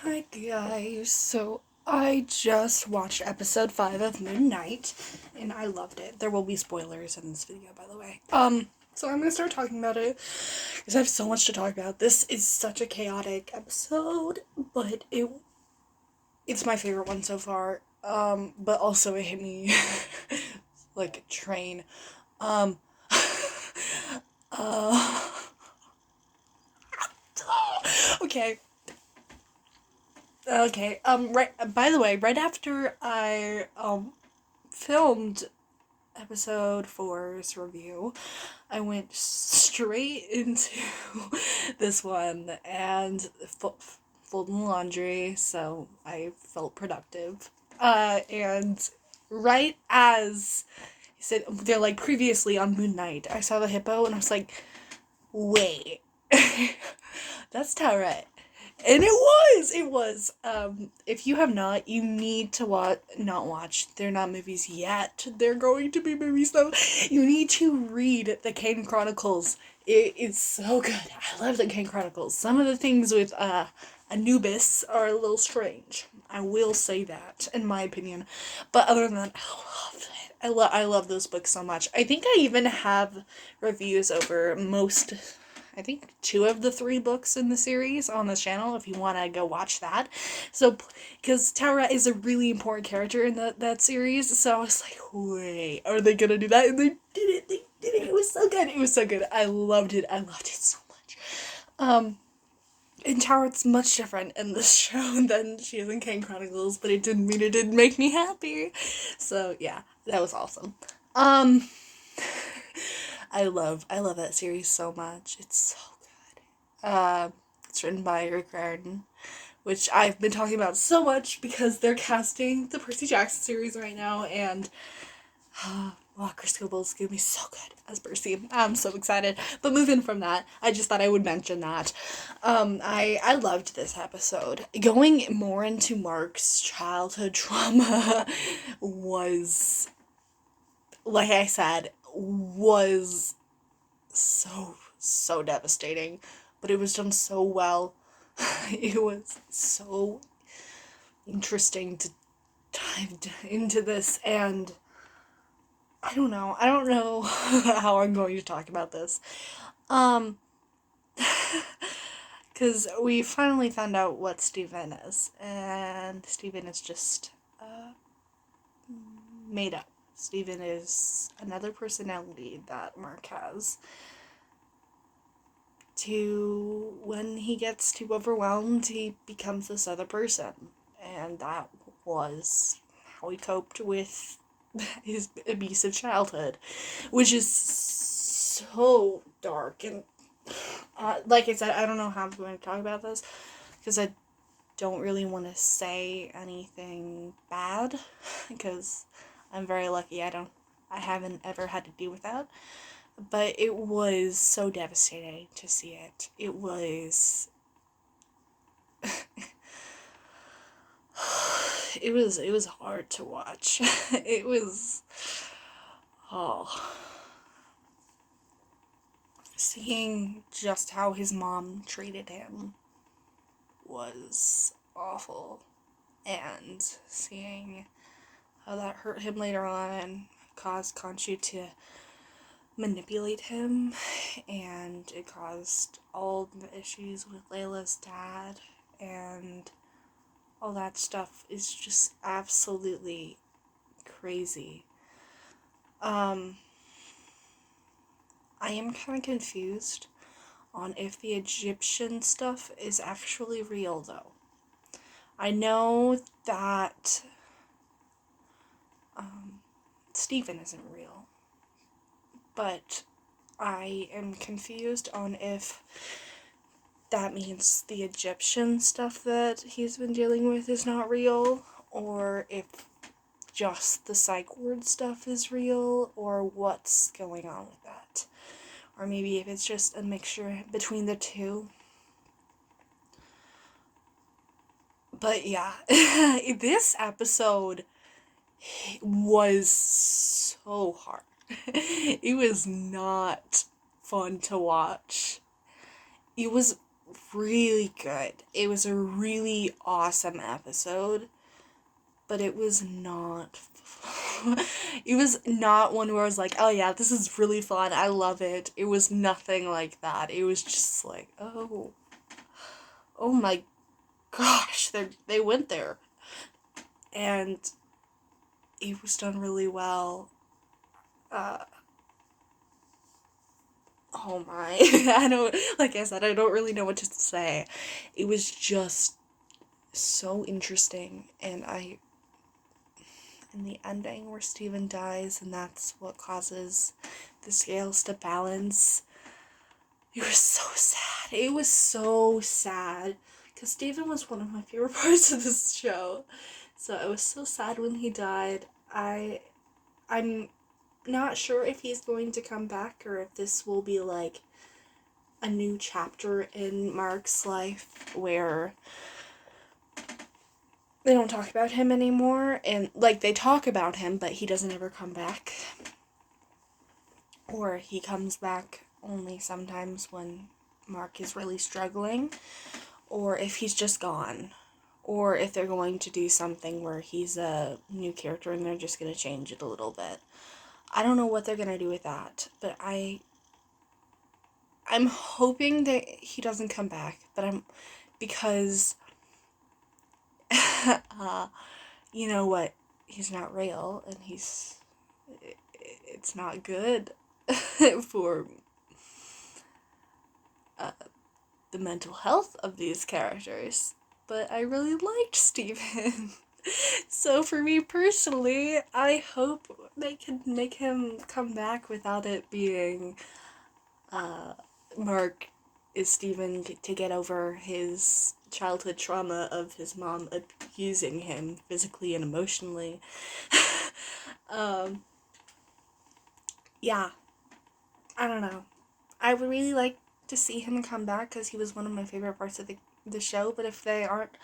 Hi guys, so I just watched episode 5 of Moon Knight and I loved it. There will be spoilers in this video, by the way. So I'm gonna start talking about it because I have so much to talk about. This is such a chaotic episode, but it's my favorite one so far. But also it hit me like a train. Um uh okay. Okay. Right, by the way, right after I filmed episode four's review, I went straight into this one and folding laundry, so I felt productive. And right as he said, they're like previously on Moon Knight, I saw the hippo and I was like, wait, that's Tara. And it was. If you have not, you need to not watch. They're not movies yet. They're going to be movies though. You need to read the Kane Chronicles. It is so good. I love the Kane Chronicles. Some of the things with Anubis are a little strange. I will say that, in my opinion. But other than that, I love it. I love those books so much. I think I even have reviews over most, I think, two of the three books in the series on this channel if you want to go watch that. So, because Tara is a really important character in that series, so I was like, wait, are they gonna do that? And they did it. They did it. It was so good. It was so good. I loved it. I loved it so much. And Tara's much different in this show than she is in Kane Chronicles, but it didn't mean it didn't make me happy. So yeah, that was awesome. I love that series so much. It's so good. It's written by Rick Riordan, which I've been talking about so much because they're casting the Percy Jackson series right now, and Walker Scooble's gonna be so good as Percy. I'm so excited. But moving from that, I just thought I would mention that. I loved this episode. Going more into Mark's childhood trauma was, like I said, was so devastating, but it was done so well. It was so interesting to dive into this, and I don't know how I'm going to talk about this. Um, because we finally found out what Steven is, and Steven is just made up. Steven is another personality that Mark has. When he gets too overwhelmed, he becomes this other person. And that was how he coped with his abusive childhood, which is so dark. And like I said, I don't know how I'm going to talk about this because I don't really want to say anything bad because I'm very lucky. I haven't ever had to deal with that. But it was so devastating to see it. It was hard to watch. It was, oh, seeing just how his mom treated him was awful, and seeing how that hurt him later on and caused Khonshu to manipulate him, and it caused all the issues with Layla's dad, and all that stuff is just absolutely crazy. I am kind of confused on if the Egyptian stuff is actually real, though. I know that Stephen isn't real, but I am confused on if that means the Egyptian stuff that he's been dealing with is not real, or if just the psych ward stuff is real, or what's going on with that. Or maybe if it's just a mixture between the two. But yeah, this episode was so hard. It was not fun to watch. It was really good. It was a really awesome episode, but it was not it was not one where I was like, oh yeah, this is really fun, I love it. It was nothing like that. It was just like, oh my gosh, they went there. And it was done really well. Oh my. I don't, like I said, I don't really know what to say. It was just so interesting, and in the ending where Steven dies, and that's what causes the scales to balance. It was so sad. It was so sad. Because Steven was one of my favorite parts of this show. So I was so sad when he died. I'm not sure if he's going to come back or if this will be like a new chapter in Mark's life where they don't talk about him anymore, and like they talk about him but he doesn't ever come back, or he comes back only sometimes when Mark is really struggling, or if he's just gone, or if they're going to do something where he's a new character and they're just going to change it a little bit. I don't know what they're going to do with that, but I'm hoping that he doesn't come back, because you know what, he's not real, and it's not good for the mental health of these characters. But I really liked Steven. So for me personally, I hope they can make him come back without it being Mark is Steven to get over his childhood trauma of his mom abusing him physically and emotionally. Yeah, I don't know. I would really like to see him come back because he was one of my favorite parts of the show, but if they aren't,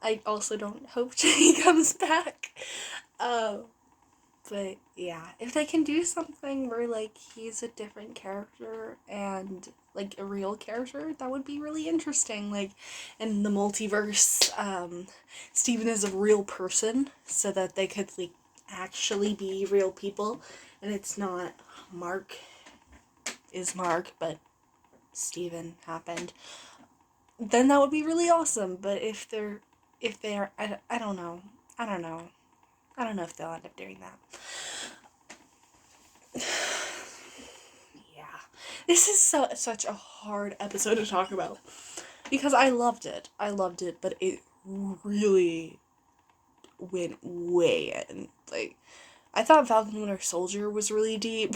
I also don't hope he comes back. But yeah, if they can do something where like he's a different character and like a real character, that would be really interesting. Like in the multiverse, Steven is a real person, so that they could like actually be real people, and it's not Mark is Mark, but Steven happened. Then that would be really awesome. But if they are, I don't know. I don't know. I don't know if they'll end up doing that. Yeah. This is such a hard episode to talk about. Because I loved it. But it really went way in. Like, I thought Falcon Winter Soldier was really deep.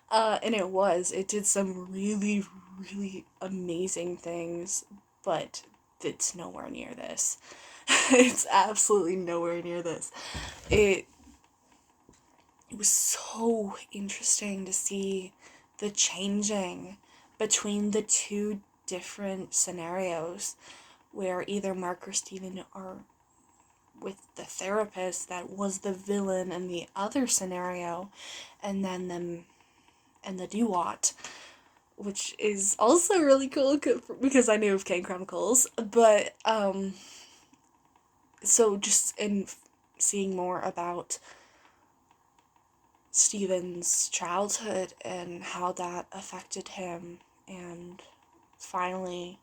And it was. It did some really, really amazing things. But it's nowhere near this. It's absolutely nowhere near this. It was so interesting to see the changing between the two different scenarios where either Mark or Steven are with the therapist that was the villain in the other scenario, and then them and the Duat, which is also really cool because I knew of Kane Chronicles. But so just in seeing more about Steven's childhood and how that affected him, and finally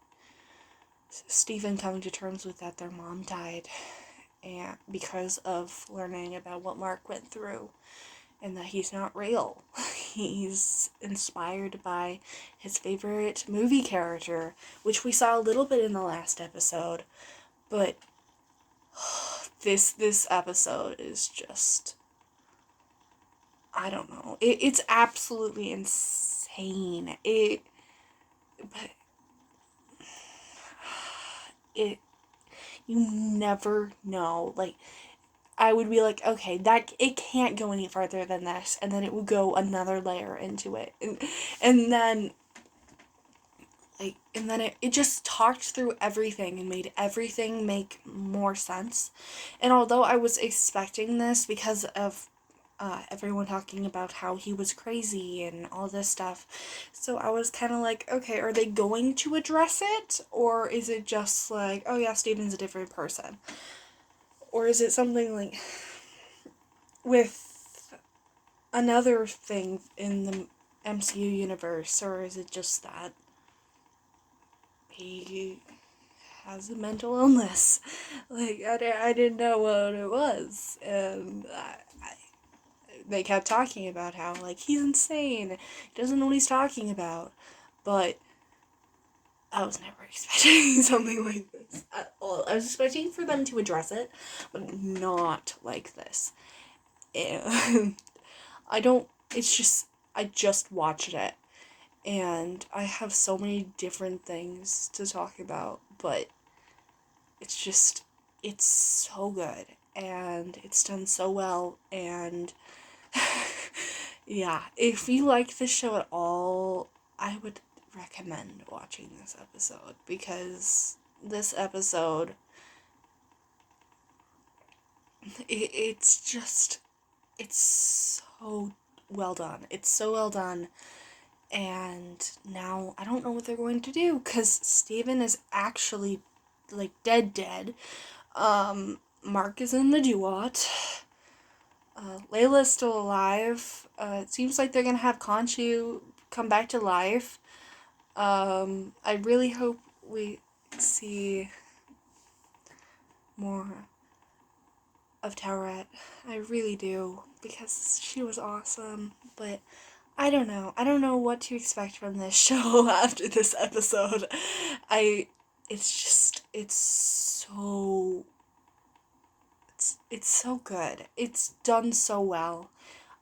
Steven coming to terms with that their mom died, and because of learning about what Mark went through, and that he's not real. He's inspired by his favorite movie character, which we saw a little bit in the last episode, but this episode is just, I don't know. It's absolutely insane. But you never know. Like, I would be like, okay, that it can't go any further than this, and then it would go another layer into it, and then it just talked through everything and made everything make more sense. And although I was expecting this because of everyone talking about how he was crazy and all this stuff. So I was kind of like, okay, are they going to address it? Or is it just like, oh yeah, Steven's a different person? Or is it something like with another thing in the MCU universe? Or is it just that he has a mental illness? Like, I didn't know what it was. And they kept talking about how, like, he's insane, he doesn't know what he's talking about, but I was never expecting something like this at all. I was expecting for them to address it, but not like this. And I just watched it, and I have so many different things to talk about, but it's so good, and it's done so well, and yeah, if you like this show at all, I would recommend watching this episode, because this episode, it's so well done. It's so well done. And now I don't know what they're going to do, because Steven is actually, like, dead. Mark is in the Duat. Layla's still alive. It seems like they're gonna have Khonshu come back to life. I really hope we see more of Taweret. I really do, because she was awesome. But I don't know. I don't know what to expect from this show after this episode. It's so good. It's done so well.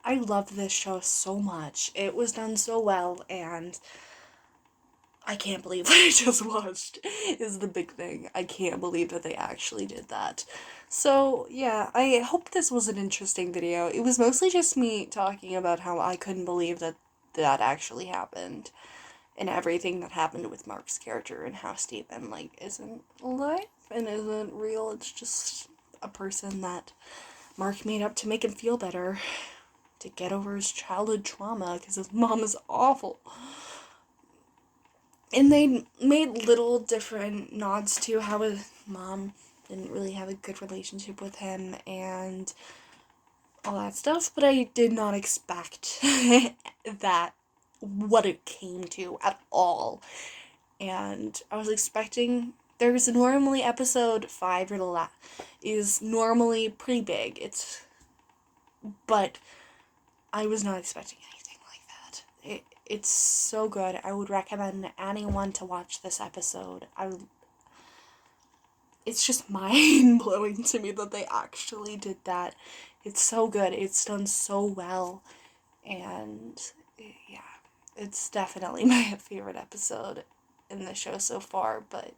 I love this show so much. It was done so well, and I can't believe what I just watched is the big thing. I can't believe that they actually did that. So, yeah, I hope this was an interesting video. It was mostly just me talking about how I couldn't believe that that actually happened, and everything that happened with Mark's character, and how Steven, like, isn't alive and isn't real. It's just a person that Mark made up to make him feel better, to get over his childhood trauma, because his mom is awful. And they made little different nods to how his mom didn't really have a good relationship with him and all that stuff, but I did not expect that, what it came to at all. And I was expecting, there's normally episode 5 is normally pretty big. But I was not expecting anything like that. It's so good. I would recommend anyone to watch this episode. It's just mind-blowing to me that they actually did that. It's so good. It's done so well. And yeah, it's definitely my favorite episode in the show so far, but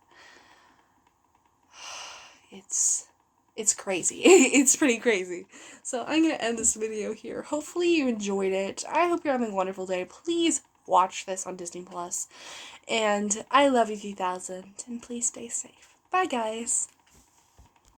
it's crazy. It's pretty crazy. So I'm gonna end this video here. Hopefully you enjoyed it. I hope you're having a wonderful day. Please watch this on Disney Plus. And I love you 3000, and please stay safe. Bye guys.